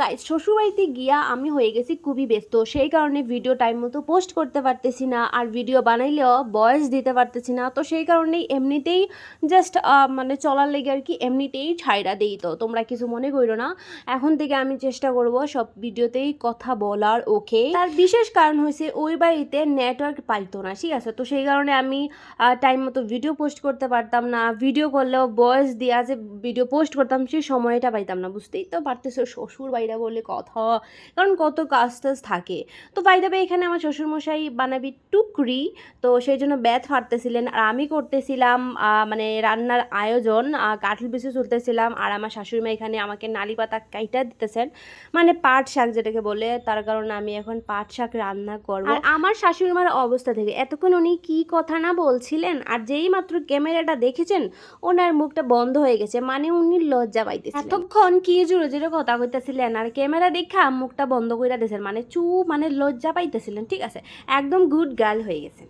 Guys, শ্বশুরবাড়িতে গিয়া আমি হয়ে গেছি খুবই ব্যস্ত, সেই কারণে ভিডিও টাইম মতো পোস্ট করতে পারতেছি না, আর ভিডিও বানাইলেও ভয়েস দিতে পারতেছি না। তো সেই কারণেই এমনিতেই জাস্ট মানে চলার লেগে আর কি এমনিতেই ছাইড়া দেই। তো তোমরা কিছু মনে করো না, এখন থেকে আমি চেষ্টা করব সব ভিডিওতেই কথা বলার। ওকে, তার বিশেষ কারণ হয়েছে ওই বাড়িতে নেটওয়ার্ক পাইতো না, ঠিক আছে? তো সেই কারণে আমি টাইম মতো ভিডিও পোস্ট করতে পারতাম না, ভিডিও করলেও ভয়েস দেওয়া যে ভিডিও পোস্ট করতাম সেই সময়টা পাইতাম না। বুঝতেই তো পারতেছো, শ্বশুর বাইরা বলে কথা, কারণ কত কাজ টাজ থাকে। তো বাইদাবে এখানে আমার শ্বশুরমশাই বানাবি টুকরি, তো সেই জন্য ব্যাথ ফাটতেছিলেন আর আমি করতেছিলাম মানে রান্নার আয়োজন, কাঠল পিছু চলতেছিলাম। আর আমার শাশুড়িমা এখানে আমাকে নালি পাতা কাইটা দিতেছেন, মানে পাট শাক যেটাকে বলে, তার কারণে আমি এখন পাট শাক রান্না করব। আর আমার শাশুড়িমার অবস্থা থেকে এতক্ষণ উনি কি কথা না বলছিলেন, আর যেই মাত্র ক্যামেরাটা দেখেছেন ওনার মুখটা বন্ধ হয়ে গেছে, মানে উনি লজ্জা পাইতেছিলেন। এতক্ষণ কি জোরে জোরে কথা কইতেছিলেন আর ক্যামেরা দেখা মুখটা বন্ধ কইরা দিয়েছেন, মানে মানে লজ্জা পাইতেছিলেন, ঠিক আছে? একদম গুড গার্ল হয়ে গেছেন।